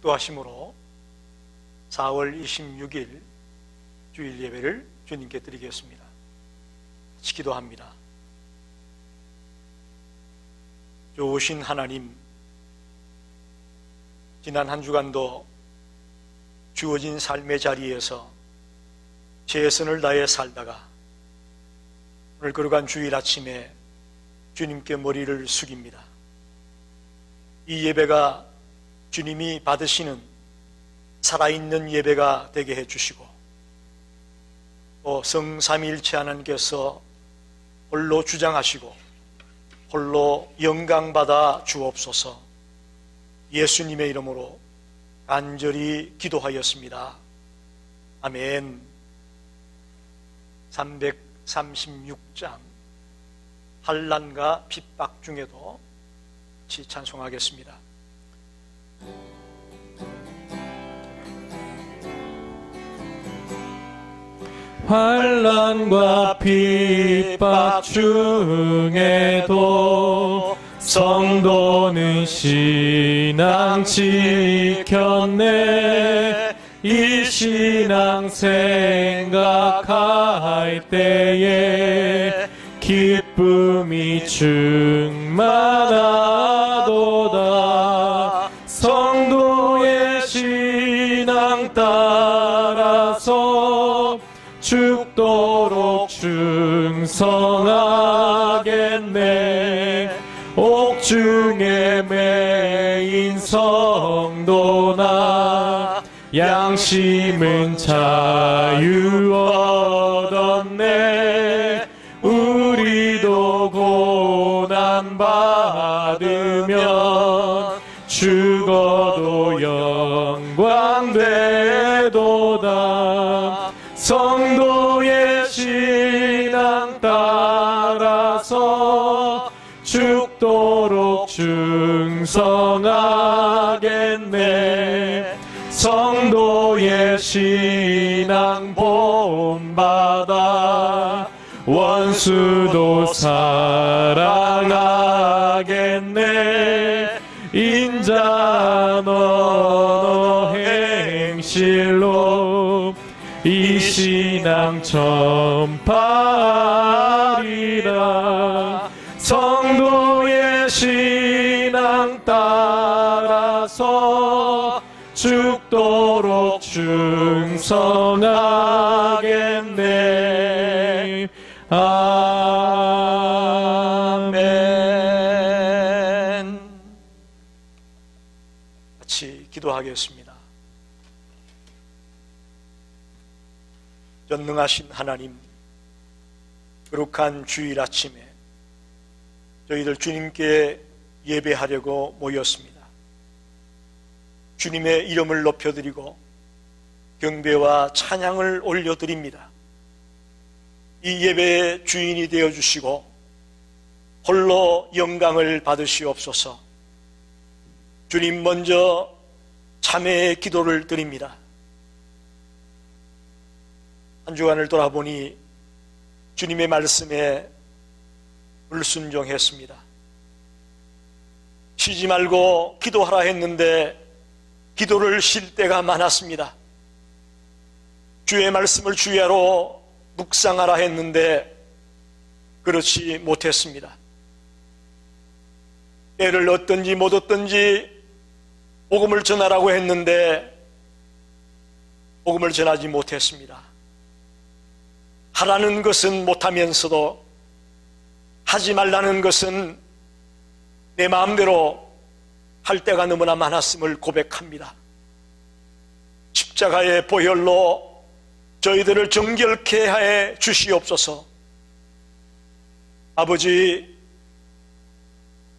축도하심으로 4월 26일 주일 예배를 주님께 드리겠습니다. 같이 기도합니다. 좋으신 하나님, 지난 한 주간도 주어진 삶의 자리에서 최선을 다해 살다가 오늘 거룩한 주일 아침에 주님께 머리를 숙입니다. 이 예배가 주님이 받으시는 살아있는 예배가 되게 해주시고, 또 성삼위일체 하나님께서 홀로 주장하시고 홀로 영광받아 주옵소서. 예수님의 이름으로 간절히 기도하였습니다. 아멘. 336장 환난과 핍박 중에도 같이 찬송하겠습니다. 환난과 핍박 중에도 성도는 신앙 지켰네. 이 신앙 생각할 때에 기쁨이 충만하도다. 성도의 신앙 따라서 죽도록 충성하겠네. 옥중에 매인 성도나 양심은 자유 얻었네. 우리도 고난 받으면 죽어도 영광 되도다. 성도의 신앙 따라서 죽도록 충성하겠네. 성도의 신앙 본받아 원수도 사랑하겠네. 인자 너 행실로 이 신앙 전파하리라. 성도의 신앙 따라서 죽도록 충성하겠네. 아멘. 같이 기도하겠습니다. 전능하신 하나님, 거룩한 주일 아침에 저희들 주님께 예배하려고 모였습니다. 주님의 이름을 높여드리고 경배와 찬양을 올려드립니다. 이 예배의 주인이 되어주시고 홀로 영광을 받으시옵소서. 주님, 먼저 참회의 기도를 드립니다. 한 주간을 돌아보니 주님의 말씀에 불순종했습니다. 쉬지 말고 기도하라 했는데 기도를 쉴 때가 많았습니다. 주의 말씀을 주야로 묵상하라 했는데 그렇지 못했습니다. 때를 얻든지 못 얻든지 복음을 전하라고 했는데 복음을 전하지 못했습니다. 하라는 것은 못하면서도 하지 말라는 것은 내 마음대로 할 때가 너무나 많았음을 고백합니다. 십자가의 보혈로 저희들을 정결케 해 주시옵소서. 아버지,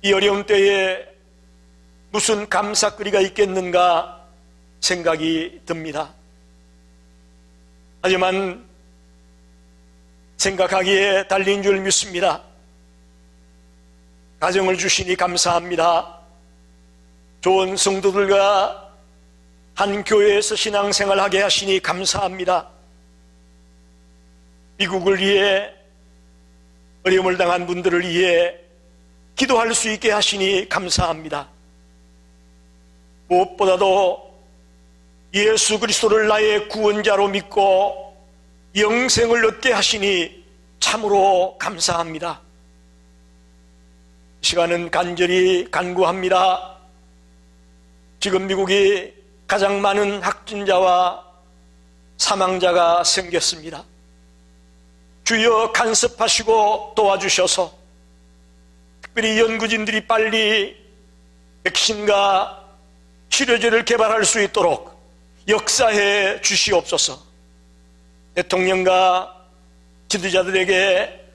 이 어려운 때에 무슨 감사거리가 있겠는가 생각이 듭니다. 하지만 생각하기에 달린 줄 믿습니다. 가정을 주시니 감사합니다. 좋은 성도들과 한 교회에서 신앙생활하게 하시니 감사합니다. 미국을 위해, 어려움을 당한 분들을 위해 기도할 수 있게 하시니 감사합니다. 무엇보다도 예수 그리스도를 나의 구원자로 믿고 영생을 얻게 하시니 참으로 감사합니다. 이 시간은 간절히 간구합니다. 지금 미국이 가장 많은 확진자와 사망자가 생겼습니다. 주여 간섭하시고 도와주셔서 특별히 연구진들이 빨리 백신과 치료제를 개발할 수 있도록 역사해 주시옵소서. 대통령과 지도자들에게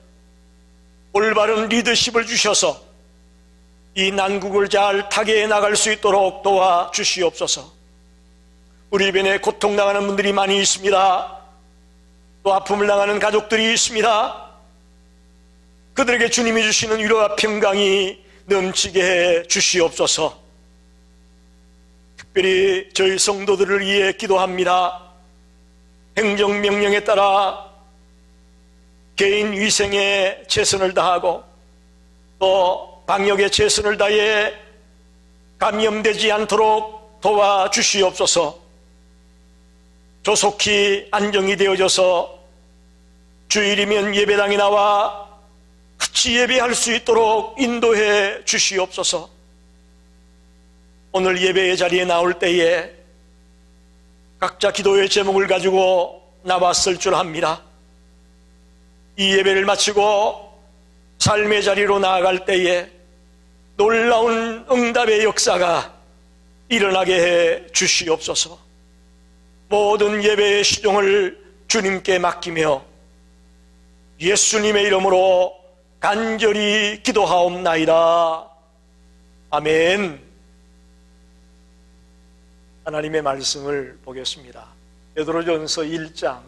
올바른 리더십을 주셔서 이 난국을 잘 타개해 나갈 수 있도록 도와주시옵소서. 우리 주변에 고통당하는 분들이 많이 있습니다. 또 아픔을 당하는 가족들이 있습니다. 그들에게 주님이 주시는 위로와 평강이 넘치게 해 주시옵소서. 특별히 저희 성도들을 위해 기도합니다. 행정명령에 따라 개인 위생에 최선을 다하고 또 방역에 최선을 다해 감염되지 않도록 도와주시옵소서. 조속히 안정이 되어져서 주일이면 예배당에 나와 같이 예배할 수 있도록 인도해 주시옵소서. 오늘 예배의 자리에 나올 때에 각자 기도의 제목을 가지고 나왔을 줄 압니다. 이 예배를 마치고 삶의 자리로 나아갈 때에 놀라운 응답의 역사가 일어나게 해 주시옵소서. 모든 예배의 시종을 주님께 맡기며 예수님의 이름으로 간절히 기도하옵나이다. 아멘. 하나님의 말씀을 보겠습니다. 베드로전서 1장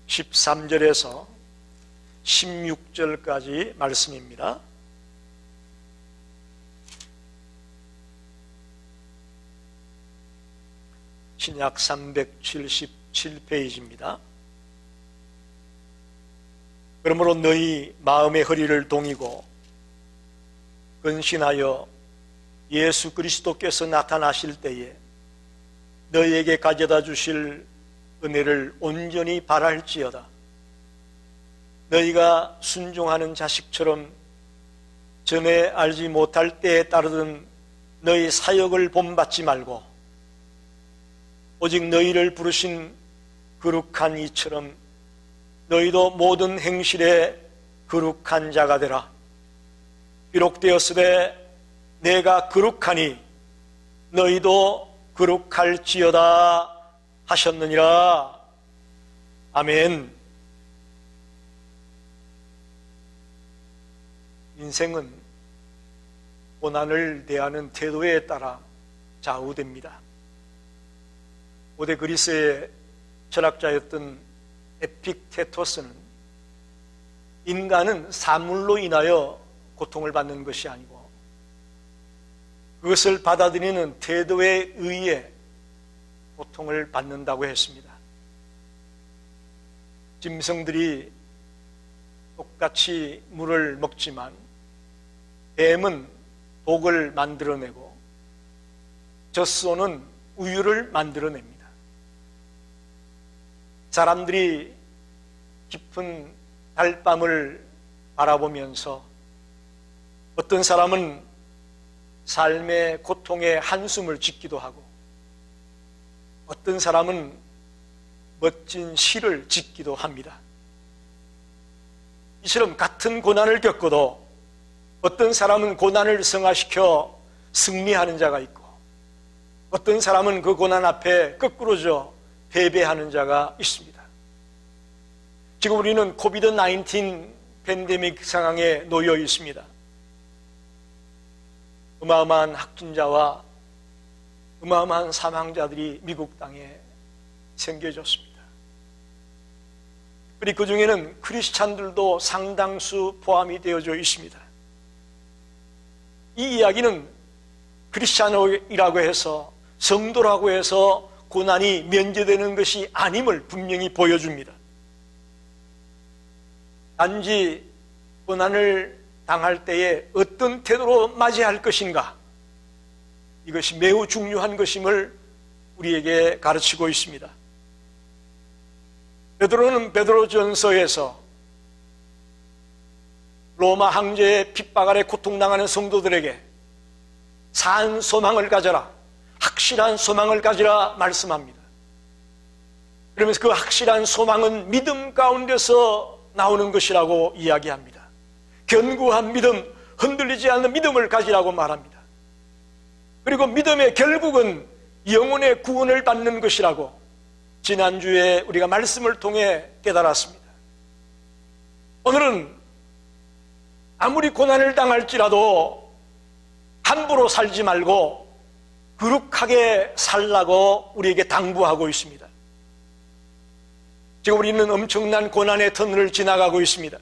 13절에서 16절까지 말씀입니다. 신약 377페이지입니다. 그러므로 너희 마음의 허리를 동이고 근신하여 예수 그리스도께서 나타나실 때에 너희에게 가져다 주실 은혜를 온전히 바랄지어다. 너희가 순종하는 자식처럼 전에 알지 못할 때에 따르던 너희 사역을 본받지 말고 오직 너희를 부르신 거룩한 이처럼 너희도 모든 행실에 거룩한 자가 되라. 비록 되었으되 내가 거룩하니 너희도 거룩할지어다 하셨느니라. 아멘. 인생은 고난을 대하는 태도에 따라 좌우됩니다. 고대 그리스의 철학자였던 에픽테토스는 인간은 사물로 인하여 고통을 받는 것이 아니고 그것을 받아들이는 태도에 의해 고통을 받는다고 했습니다. 짐승들이 똑같이 물을 먹지만 뱀은 독을 만들어내고 젖소는 우유를 만들어냅니다. 사람들이 깊은 달밤을 바라보면서 어떤 사람은 삶의 고통에 한숨을 짓기도 하고 어떤 사람은 멋진 시를 짓기도 합니다. 이처럼 같은 고난을 겪어도 어떤 사람은 고난을 승화시켜 승리하는 자가 있고 어떤 사람은 그 고난 앞에 거꾸로져 패배하는 자가 있습니다. 지금 우리는 코비드-19 팬데믹 상황에 놓여 있습니다. 어마어마한 확진자와 어마어마한 사망자들이 미국 땅에 생겨졌습니다. 그리고 그 중에는 크리스찬들도 상당수 포함이 되어져 있습니다. 이 이야기는 크리스찬이라고 해서 성도라고 해서 고난이 면제되는 것이 아님을 분명히 보여줍니다. 단지 고난을 당할 때에 어떤 태도로 맞이할 것인가, 이것이 매우 중요한 것임을 우리에게 가르치고 있습니다. 베드로는 베드로전서에서 로마 황제의 핍박 아래 고통당하는 성도들에게 산 소망을 가져라, 확실한 소망을 가지라 말씀합니다. 그러면서 그 확실한 소망은 믿음 가운데서 나오는 것이라고 이야기합니다. 견고한 믿음, 흔들리지 않는 믿음을 가지라고 말합니다. 그리고 믿음의 결국은 영혼의 구원을 받는 것이라고 지난주에 우리가 말씀을 통해 깨달았습니다. 오늘은 아무리 고난을 당할지라도 함부로 살지 말고 거룩하게 살라고 우리에게 당부하고 있습니다. 지금 우리는 엄청난 고난의 터널을 지나가고 있습니다.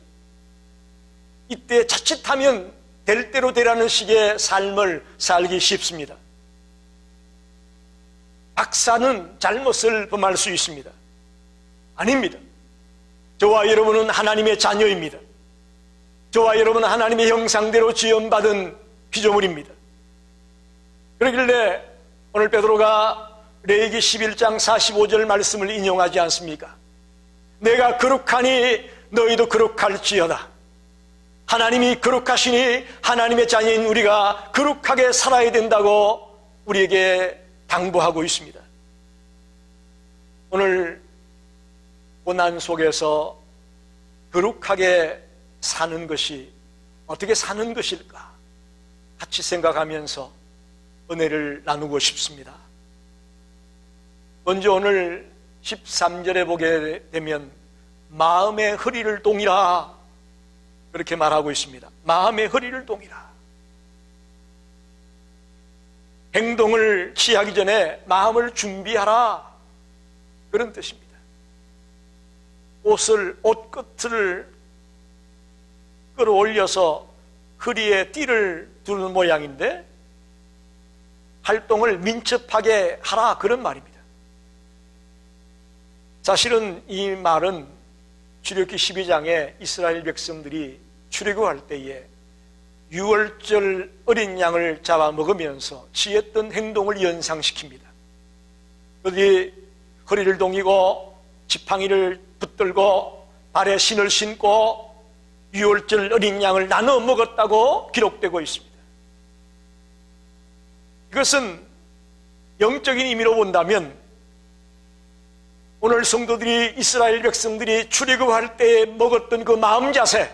이때 자칫하면 될 대로 되라는 식의 삶을 살기 쉽습니다. 박사는 잘못을 범할 수 있습니다. 아닙니다. 저와 여러분은 하나님의 자녀입니다. 저와 여러분은 하나님의 형상대로 지음받은 피조물입니다. 그러길래 오늘 베드로가 레위기 11장 45절 말씀을 인용하지 않습니까? 내가 거룩하니 너희도 거룩할지어다. 하나님이 거룩하시니 하나님의 자녀인 우리가 거룩하게 살아야 된다고 우리에게 당부하고 있습니다. 오늘 고난 속에서 거룩하게 사는 것이 어떻게 사는 것일까 같이 생각하면서 은혜를 나누고 싶습니다. 먼저 오늘 13절에 보게 되면 마음의 허리를 동이라 그렇게 말하고 있습니다. 마음의 허리를 동이라. 행동을 취하기 전에 마음을 준비하라 그런 뜻입니다. 옷끝을 끌어올려서 허리에 띠를 두는 모양인데 활동을 민첩하게 하라 그런 말입니다. 사실은 이 말은 출애굽기 12장에 이스라엘 백성들이 출애굽할 때에 유월절 어린 양을 잡아 먹으면서 취했던 행동을 연상시킵니다. 어디 허리를 동이고 지팡이를 붙들고 발에 신을 신고 유월절 어린 양을 나눠 먹었다고 기록되고 있습니다. 이것은 영적인 의미로 본다면 오늘 성도들이 이스라엘 백성들이 출애굽할 때 먹었던 그 마음 자세,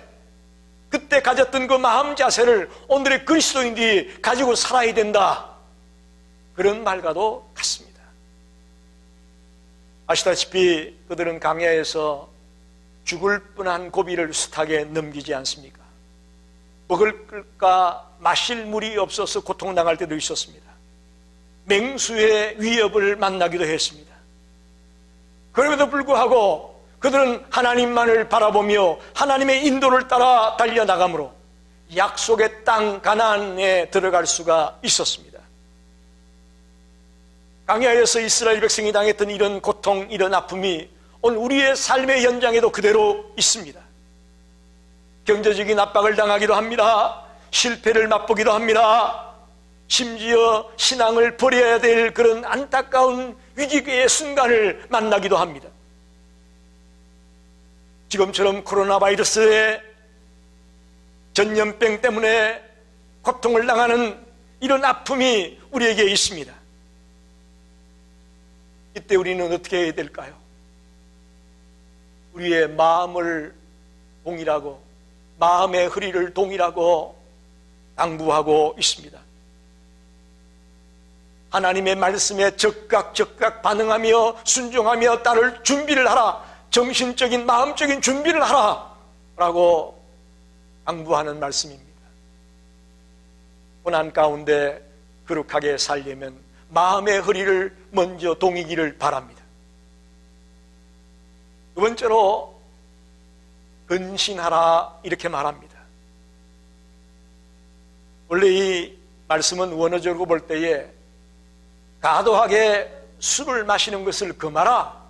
그때 가졌던 그 마음 자세를 오늘의 그리스도인들이 가지고 살아야 된다 그런 말과도 같습니다. 아시다시피 그들은 광야에서 죽을 뻔한 고비를 숱하게 넘기지 않습니까? 먹을 것과 마실 물이 없어서 고통당할 때도 있었습니다. 맹수의 위협을 만나기도 했습니다. 그럼에도 불구하고 그들은 하나님만을 바라보며 하나님의 인도를 따라 달려나가므로 약속의 땅 가나안에 들어갈 수가 있었습니다. 광야에서 이스라엘 백성이 당했던 이런 고통, 이런 아픔이 오늘 우리의 삶의 현장에도 그대로 있습니다. 경제적인 압박을 당하기도 합니다. 실패를 맛보기도 합니다. 심지어 신앙을 버려야 될 그런 안타까운 위기의 순간을 만나기도 합니다. 지금처럼 코로나 바이러스의 전염병 때문에 고통을 당하는 이런 아픔이 우리에게 있습니다. 이때 우리는 어떻게 해야 될까요? 우리의 마음을 동이라고, 마음의 허리를 동이라고 당부하고 있습니다. 하나님의 말씀에 적각 반응하며 순종하며 따를 준비를 하라. 정신적인 마음적인 준비를 하라 라고 당부하는 말씀입니다. 고난 가운데 거룩하게 살려면 마음의 허리를 먼저 동이기를 바랍니다. 두 번째로 근신하라 이렇게 말합니다. 원래 이 말씀은 원어적으로 볼 때에 과도하게 술을 마시는 것을 금하라,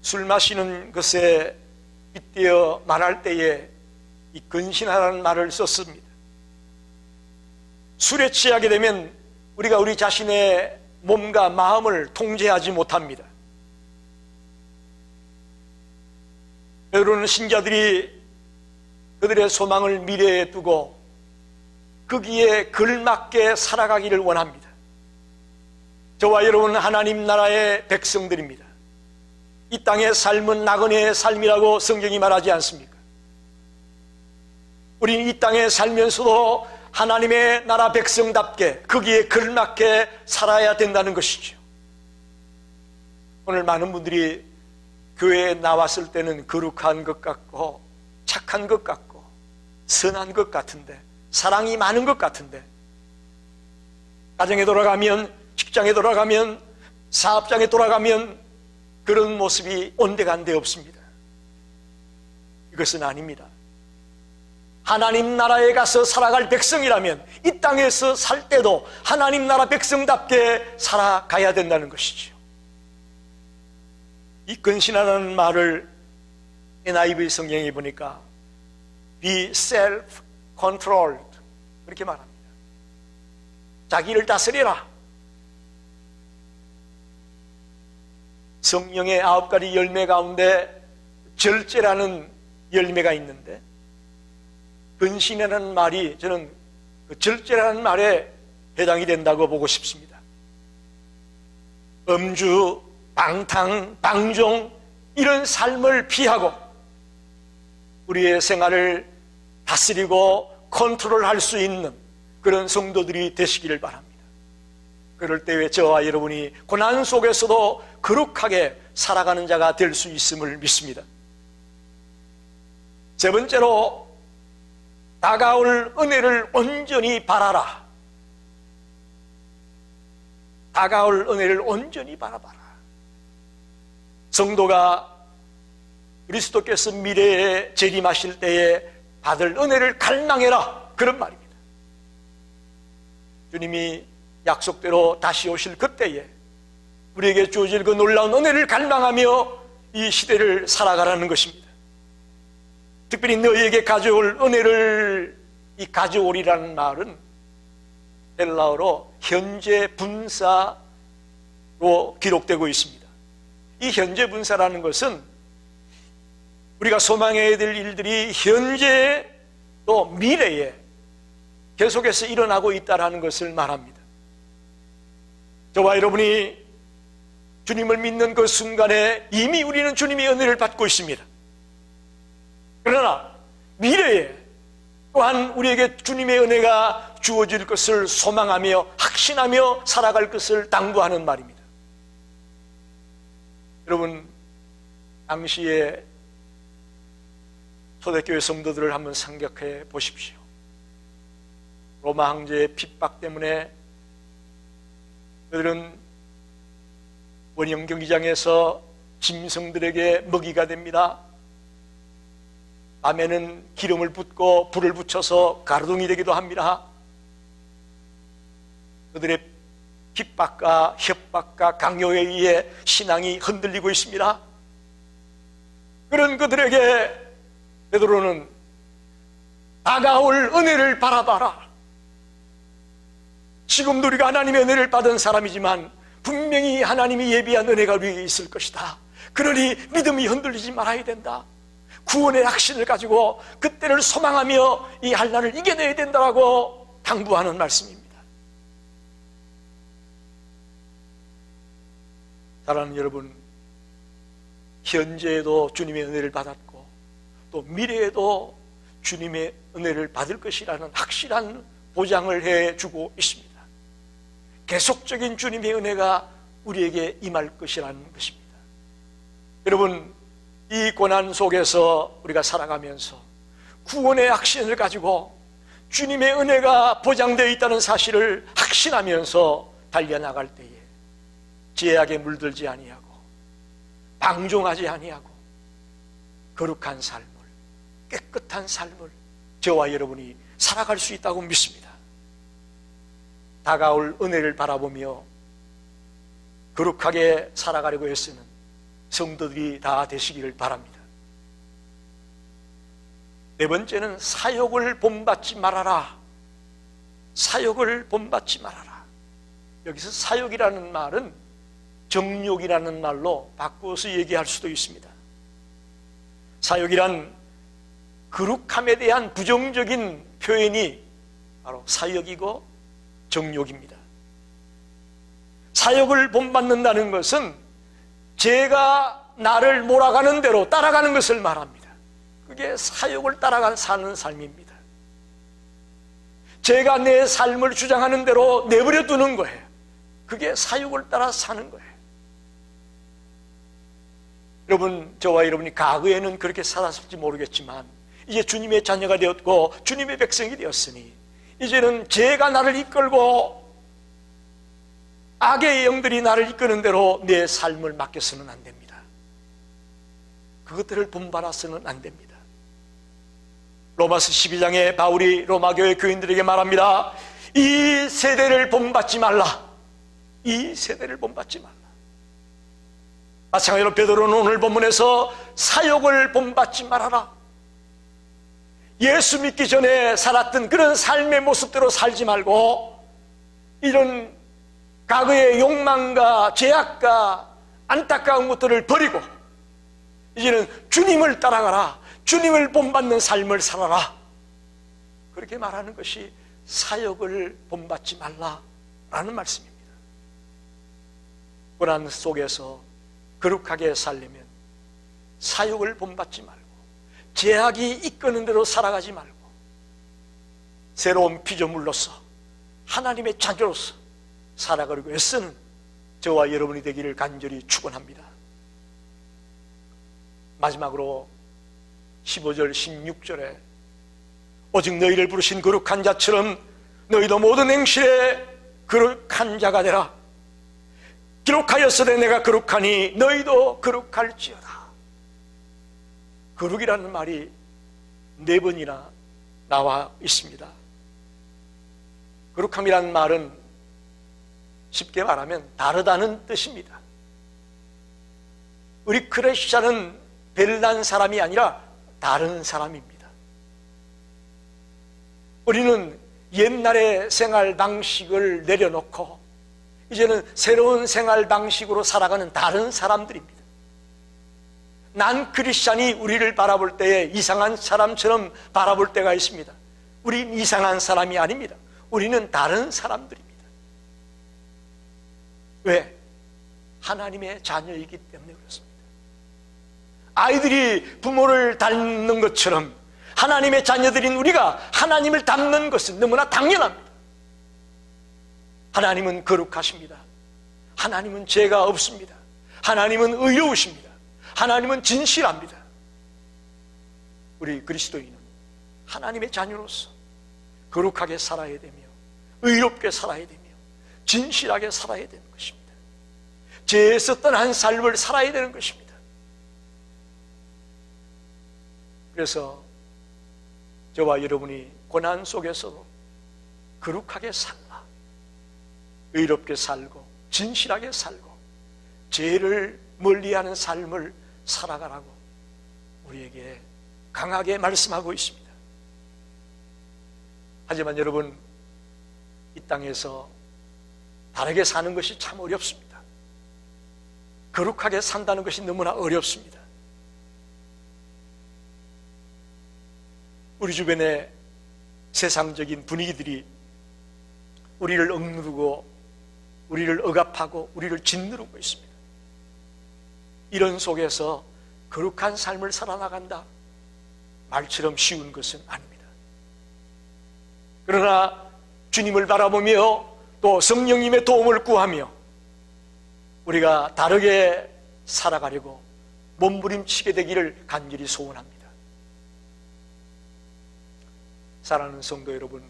술 마시는 것에 빗대어 말할 때에 이 근신하라는 말을 썼습니다. 술에 취하게 되면 우리가 우리 자신의 몸과 마음을 통제하지 못합니다. 때로는 신자들이 그들의 소망을 미래에 두고 거기에 걸맞게 살아가기를 원합니다. 저와 여러분은 하나님 나라의 백성들입니다. 이 땅의 삶은 나그네의 삶이라고 성경이 말하지 않습니까? 우리는 이 땅에 살면서도 하나님의 나라 백성답게 거기에 걸맞게 살아야 된다는 것이죠. 오늘 많은 분들이 교회에 나왔을 때는 거룩한 것 같고 착한 것 같고 선한 것 같은데, 사랑이 많은 것 같은데, 가정에 돌아가면, 직장에 돌아가면, 사업장에 돌아가면 그런 모습이 온데간데 없습니다. 이것은 아닙니다. 하나님 나라에 가서 살아갈 백성이라면 이 땅에서 살 때도 하나님 나라 백성답게 살아가야 된다는 것이죠. 이 근신하라는 말을 NIV 성경에 보니까 be self-controlled 그렇게 말합니다. 자기를 다스려라. 성령의 9가지 열매 가운데 절제라는 열매가 있는데, 근신이라는 말이 저는 그 절제라는 말에 해당이 된다고 보고 싶습니다. 음주, 방탕, 방종 이런 삶을 피하고 우리의 생활을 다스리고 컨트롤할 수 있는 그런 성도들이 되시기를 바랍니다. 그럴 때에 저와 여러분이 고난 속에서도 거룩하게 살아가는 자가 될 수 있음을 믿습니다. 세 번째로, 다가올 은혜를 온전히 바라라. 다가올 은혜를 온전히 바라봐라. 성도가 그리스도께서 미래에 재림하실 때에 받을 은혜를 갈망해라, 그런 말입니다. 주님이 약속대로 다시 오실 그때에 우리에게 주어질 그 놀라운 은혜를 갈망하며 이 시대를 살아가라는 것입니다. 특별히 너희에게 가져올 은혜를, 이 가져오리라는 말은 헬라어로 현재 분사로 기록되고 있습니다. 이 현재 분사라는 것은 우리가 소망해야 될 일들이 현재 또 미래에 계속해서 일어나고 있다는 것을 말합니다. 저와 여러분이 주님을 믿는 그 순간에 이미 우리는 주님의 은혜를 받고 있습니다. 그러나 미래에 또한 우리에게 주님의 은혜가 주어질 것을 소망하며 확신하며 살아갈 것을 당부하는 말입니다. 여러분, 당시에 초대교회 성도들을 한번 생각해 보십시오. 로마 황제의 핍박 때문에 그들은 원형 경기장에서 짐승들에게 먹이가 됩니다. 밤에는 기름을 붓고 불을 붙여서 가루등이 되기도 합니다. 그들의 핍박과 협박과 강요에 의해 신앙이 흔들리고 있습니다. 그런 그들에게 베드로는 다가올 은혜를 바라봐라. 지금도 우리가 하나님의 은혜를 받은 사람이지만 분명히 하나님이 예비한 은혜가 우리에게 있을 것이다. 그러니 믿음이 흔들리지 말아야 된다. 구원의 확신을 가지고 그때를 소망하며 이 환난을 이겨내야 된다라고 당부하는 말씀입니다. 사랑하는 여러분, 현재에도 주님의 은혜를 받았고 또 미래에도 주님의 은혜를 받을 것이라는 확실한 보장을 해주고 있습니다. 계속적인 주님의 은혜가 우리에게 임할 것이라는 것입니다. 여러분, 이 고난 속에서 우리가 살아가면서 구원의 확신을 가지고 주님의 은혜가 보장되어 있다는 사실을 확신하면서 달려나갈 때에 죄악에 물들지 아니하고 방종하지 아니하고 거룩한 삶을, 깨끗한 삶을 저와 여러분이 살아갈 수 있다고 믿습니다. 다가올 은혜를 바라보며 거룩하게 살아가려고 애쓰는 성도들이 다 되시기를 바랍니다. 네 번째는 사욕을 본받지 말아라. 사욕을 본받지 말아라. 여기서 사욕이라는 말은 정욕이라는 말로 바꾸어서 얘기할 수도 있습니다. 사욕이란 거룩함에 대한 부정적인 표현이 바로 사욕이고 정욕입니다. 사욕을 본받는다는 것은 제가 나를 몰아가는 대로 따라가는 것을 말합니다. 그게 사욕을 따라가 사는 삶입니다. 제가 내 삶을 주장하는 대로 내버려 두는 거예요. 그게 사욕을 따라 사는 거예요. 여러분, 저와 여러분이 과거에는 그렇게 살았을지 모르겠지만 이제 주님의 자녀가 되었고 주님의 백성이 되었으니 이제는 죄가 나를 이끌고 악의 영들이 나를 이끄는 대로 내 삶을 맡겨서는 안 됩니다. 그것들을 본받아서는 안 됩니다. 로마서 12장에 바울이 로마교회 교인들에게 말합니다. 이 세대를 본받지 말라. 이 세대를 본받지 말라. 마찬가지로 베드로는 오늘 본문에서 사욕을 본받지 말아라. 예수 믿기 전에 살았던 그런 삶의 모습대로 살지 말고 이런 과거의 욕망과 죄악과 안타까운 것들을 버리고 이제는 주님을 따라가라. 주님을 본받는 삶을 살아라. 그렇게 말하는 것이 사욕을 본받지 말라라는 말씀입니다. 고난 속에서 거룩하게 살려면 사욕을 본받지 말고 죄악이 이끄는 대로 살아가지 말고 새로운 피조물로서 하나님의 자녀로서 살아가려고 애쓰는 저와 여러분이 되기를 간절히 축원합니다. 마지막으로 15절 16절에 오직 너희를 부르신 거룩한 자처럼 너희도 모든 행실에 거룩한 자가 되라. 기록하였으되 내가 거룩하니 너희도 거룩할지어다. 거룩이라는 말이 4번이나 나와 있습니다. 거룩함이라는 말은 쉽게 말하면 다르다는 뜻입니다. 우리 크리스찬은 별난 사람이 아니라 다른 사람입니다. 우리는 옛날의 생활 방식을 내려놓고 이제는 새로운 생활 방식으로 살아가는 다른 사람들입니다. 난 크리스찬이 우리를 바라볼 때에 이상한 사람처럼 바라볼 때가 있습니다. 우린 이상한 사람이 아닙니다. 우리는 다른 사람들입니다. 왜? 하나님의 자녀이기 때문에 그렇습니다. 아이들이 부모를 닮는 것처럼 하나님의 자녀들인 우리가 하나님을 닮는 것은 너무나 당연합니다. 하나님은 거룩하십니다. 하나님은 죄가 없습니다. 하나님은 의로우십니다. 하나님은 진실합니다. 우리 그리스도인은 하나님의 자녀로서 거룩하게 살아야 되며 의롭게 살아야 되며 진실하게 살아야 되는 것입니다. 죄에서 떠난 삶을 살아야 되는 것입니다. 그래서 저와 여러분이 고난 속에서도 거룩하게 살라, 의롭게 살고 진실하게 살고 죄를 멀리하는 삶을 살아가라고 우리에게 강하게 말씀하고 있습니다. 하지만 여러분, 이 땅에서 다르게 사는 것이 참 어렵습니다. 거룩하게 산다는 것이 너무나 어렵습니다. 우리 주변에 세상적인 분위기들이 우리를 억누르고 우리를 억압하고 우리를 짓누르고 있습니다. 이런 속에서 거룩한 삶을 살아나간다, 말처럼 쉬운 것은 아닙니다. 그러나 주님을 바라보며 또 성령님의 도움을 구하며 우리가 다르게 살아가려고 몸부림치게 되기를 간절히 소원합니다. 사랑하는 성도 여러분,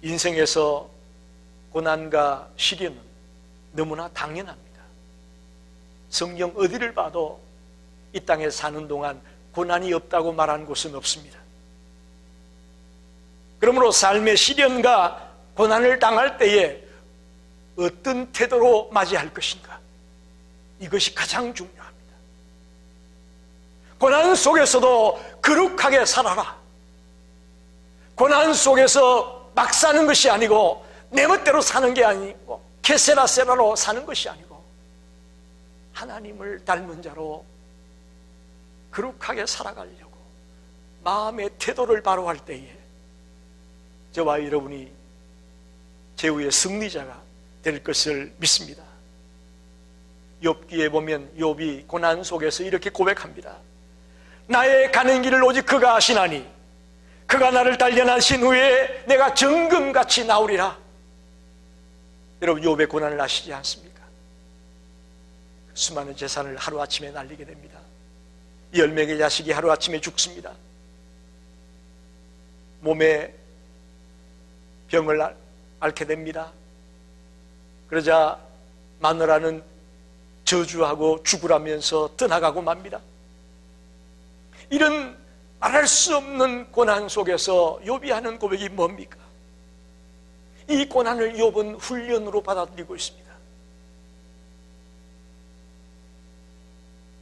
인생에서 고난과 시련은 너무나 당연합니다. 성경 어디를 봐도 이 땅에 사는 동안 고난이 없다고 말하는 곳은 없습니다. 그러므로 삶의 시련과 고난을 당할 때에 어떤 태도로 맞이할 것인가, 이것이 가장 중요합니다. 고난 속에서도 거룩하게 살아라. 고난 속에서 막 사는 것이 아니고 내 멋대로 사는 게 아니고 케세라세라로 사는 것이 아니고 하나님을 닮은 자로 거룩하게 살아가려고 마음의 태도를 바로 할 때에 저와 여러분이 제후의 승리자가 될 것을 믿습니다. 욥기에 보면 욥이 고난 속에서 이렇게 고백합니다. 나의 가는 길을 오직 그가 아시나니 그가 나를 단련하신 후에 내가 정금같이 나오리라. 여러분, 욥의 고난을 아시지 않습니까? 수많은 재산을 하루아침에 날리게 됩니다. 10명의 자식이 하루아침에 죽습니다. 몸에 병을 앓게 됩니다. 그러자 마누라는 저주하고 죽으라면서 떠나가고 맙니다. 이런 말할 수 없는 고난 속에서 욥이 하는 고백이 뭡니까? 이 고난을 욥은 훈련으로 받아들이고 있습니다.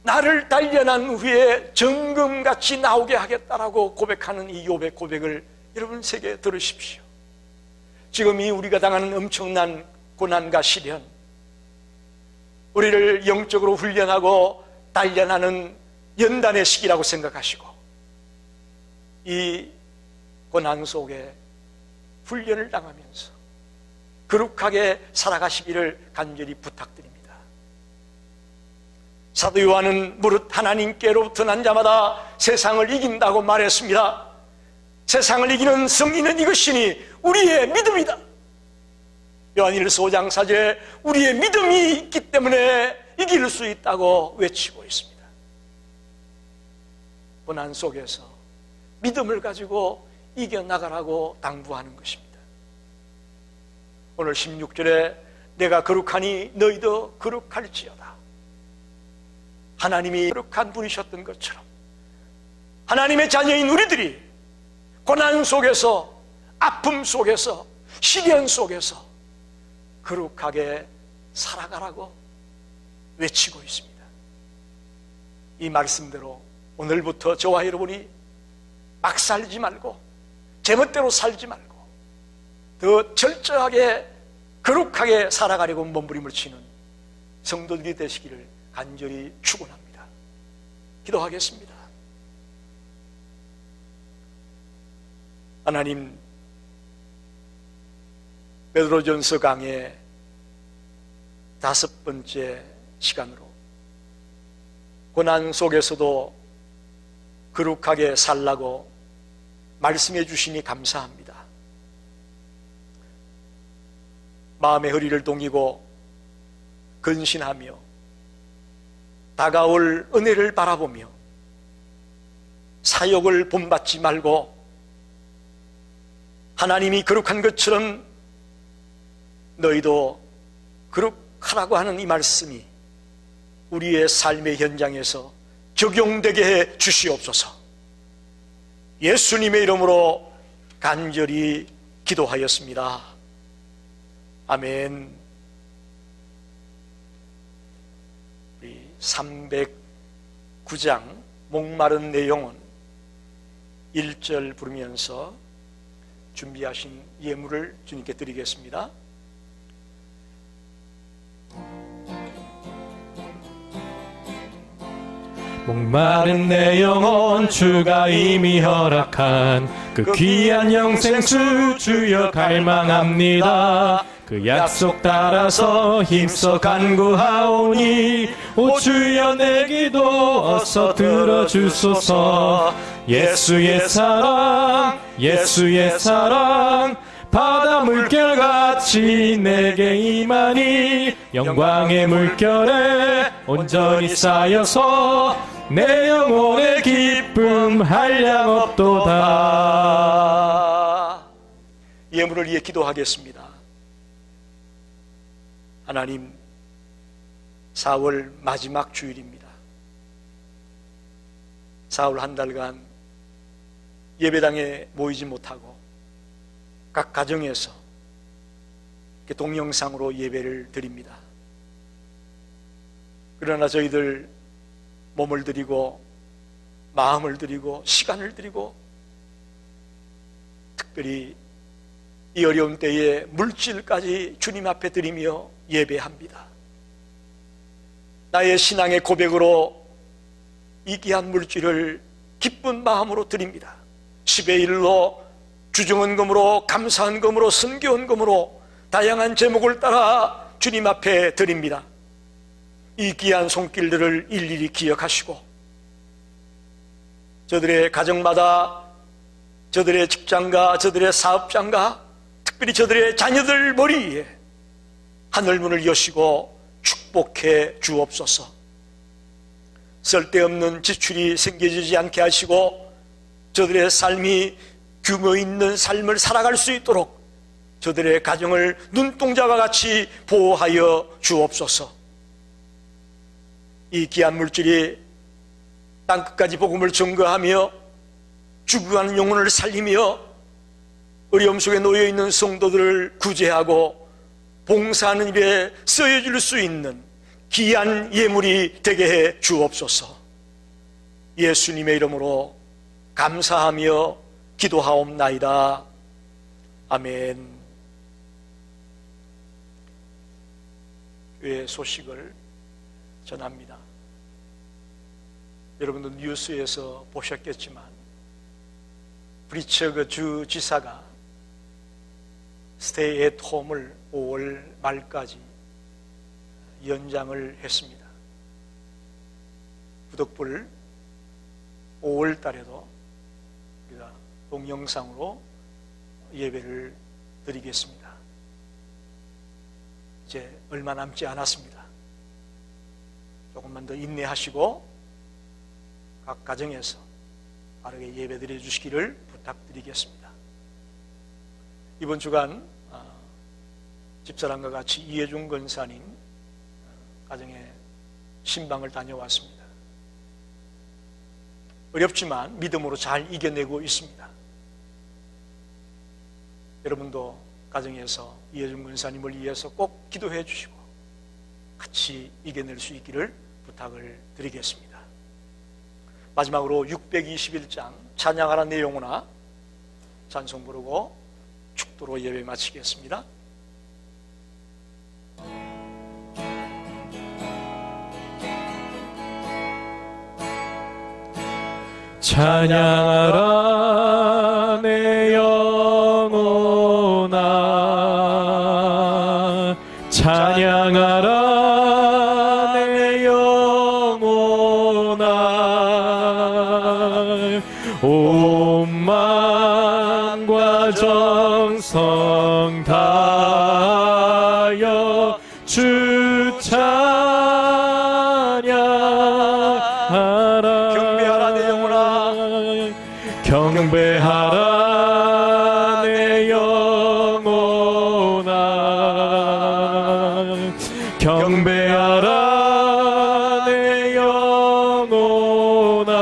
나를 단련한 후에 정금같이 나오게 하겠다라고 고백하는 이 욥의 고백을 여러분 새겨 들으십시오. 지금 이 우리가 당하는 엄청난 고난과 시련, 우리를 영적으로 훈련하고 단련하는 연단의 시기라고 생각하시고 이 고난 속에 훈련을 당하면서 거룩하게 살아가시기를 간절히 부탁드립니다. 사도 요한은 무릇 하나님께로부터 난 자마다 세상을 이긴다고 말했습니다. 세상을 이기는 승리는 이것이니 우리의 믿음이다. 요한일서 5장 4절에 우리의 믿음이 있기 때문에 이길 수 있다고 외치고 있습니다. 고난 속에서 믿음을 가지고 이겨나가라고 당부하는 것입니다. 오늘 16절에 내가 거룩하니 너희도 거룩할지어다. 하나님이 거룩한 분이셨던 것처럼 하나님의 자녀인 우리들이 고난 속에서, 아픔 속에서, 시련 속에서 거룩하게 살아가라고 외치고 있습니다. 이 말씀대로 오늘부터 저와 여러분이 막 살지 말고 제멋대로 살지 말고 더 철저하게 거룩하게 살아가려고 몸부림을 치는 성도들이 되시기를 간절히 축원합니다. 기도하겠습니다. 하나님, 베드로전서 강의 5번째 시간으로 고난 속에서도 거룩하게 살라고 말씀해 주시니 감사합니다. 마음의 허리를 동이고 근신하며 다가올 은혜를 바라보며 사욕을 본받지 말고 하나님이 거룩한 것처럼 너희도 거룩하라고 하는 이 말씀이 우리의 삶의 현장에서 적용되게 해 주시옵소서. 예수님의 이름으로 간절히 기도하였습니다. 아멘. 우리 309장 목마른 내 영혼 1절 부르면서 준비하신 예물을 주님께 드리겠습니다. 목마른 내 영혼 주가 이미 허락한 그 귀한 영생수 주여 갈망합니다. 그 약속 따라서 힘써 간구하오니 오 주여 내 기도 어서 들어주소서. 예수의 사랑 예수의 사랑 바다 물결같이 내게 임하니 영광의 물결에 온전히 쌓여서 내 영혼의 기쁨 한량없도다. 예물을 위해 기도하겠습니다. 하나님, 4월 마지막 주일입니다. 4월 한 달간 예배당에 모이지 못하고 각 가정에서 동영상으로 예배를 드립니다. 그러나 저희들 몸을 드리고 마음을 드리고 시간을 드리고 특별히 이 어려운 때에 물질까지 주님 앞에 드리며 예배합니다. 나의 신앙의 고백으로 이 귀한 물질을 기쁜 마음으로 드립니다. 10의 1로 주중헌금으로, 감사헌금으로, 선교헌금으로 다양한 제목을 따라 주님 앞에 드립니다. 이 귀한 손길들을 일일이 기억하시고 저들의 가정마다, 저들의 직장과 저들의 사업장과 특별히 저들의 자녀들 머리 위에 하늘문을 여시고 축복해 주옵소서. 쓸데없는 지출이 생겨지지 않게 하시고 저들의 삶이 규모 있는 삶을 살아갈 수 있도록 저들의 가정을 눈동자와 같이 보호하여 주옵소서. 이 귀한 물질이 땅끝까지 복음을 증거하며 죽어가는 영혼을 살리며 어려움 속에 놓여있는 성도들을 구제하고 봉사하는 일에 쓰여질 수 있는 귀한 예물이 되게 해 주옵소서. 예수님의 이름으로 감사하며 기도하옵나이다. 아멘. 교회 소식을 전합니다. 여러분도 뉴스에서 보셨겠지만 브리처그 주 지사가 스테이 앳 홈을 5월 말까지 연장을 했습니다. 부득불 5월 달에도 우리가 동영상으로 예배를 드리겠습니다. 이제 얼마 남지 않았습니다. 조금만 더 인내하시고 각 가정에서 빠르게 예배 드려 주시기를 부탁드리겠습니다. 이번 주간 집사람과 같이 이해중 권사님 가정에 신방을 다녀왔습니다. 어렵지만 믿음으로 잘 이겨내고 있습니다. 여러분도 가정에서 이해중 권사님을 위해서 꼭 기도해 주시고 같이 이겨낼 수 있기를 부탁을 드리겠습니다. 마지막으로 621장 찬양하라 내 영혼아 찬송 부르고 축도로 예배 마치겠습니다. 찬양하라 내 영혼아 찬양하라 내 영혼아 온 마음과 정성 다하여 주 찬양하라 경배하라 내 영혼아 경배하라 내 영혼아 경배하라 내 영혼아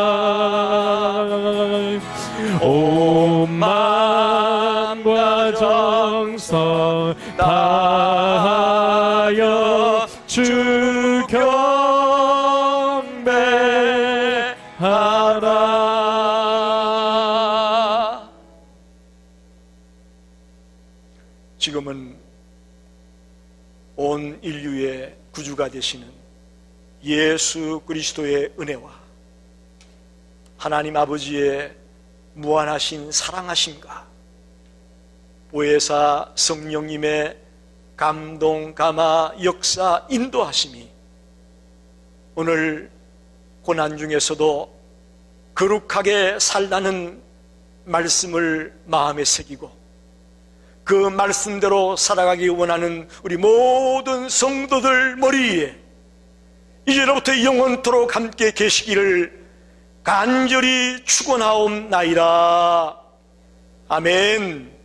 온 마음과 정성 다하여 주 경배하라. 지금은 온 인류의 구주가 되시는 예수 그리스도의 은혜와 하나님 아버지의 무한하신 사랑하심과 보혜사 성령님의 감동, 감화, 역사, 인도하심이 오늘 고난 중에서도 거룩하게 살라는 말씀을 마음에 새기고 그 말씀대로 살아가기 원하는 우리 모든 성도들 머리 위에 이제로부터 영원토록 함께 계시기를 간절히 축원하옵나이다. 아멘.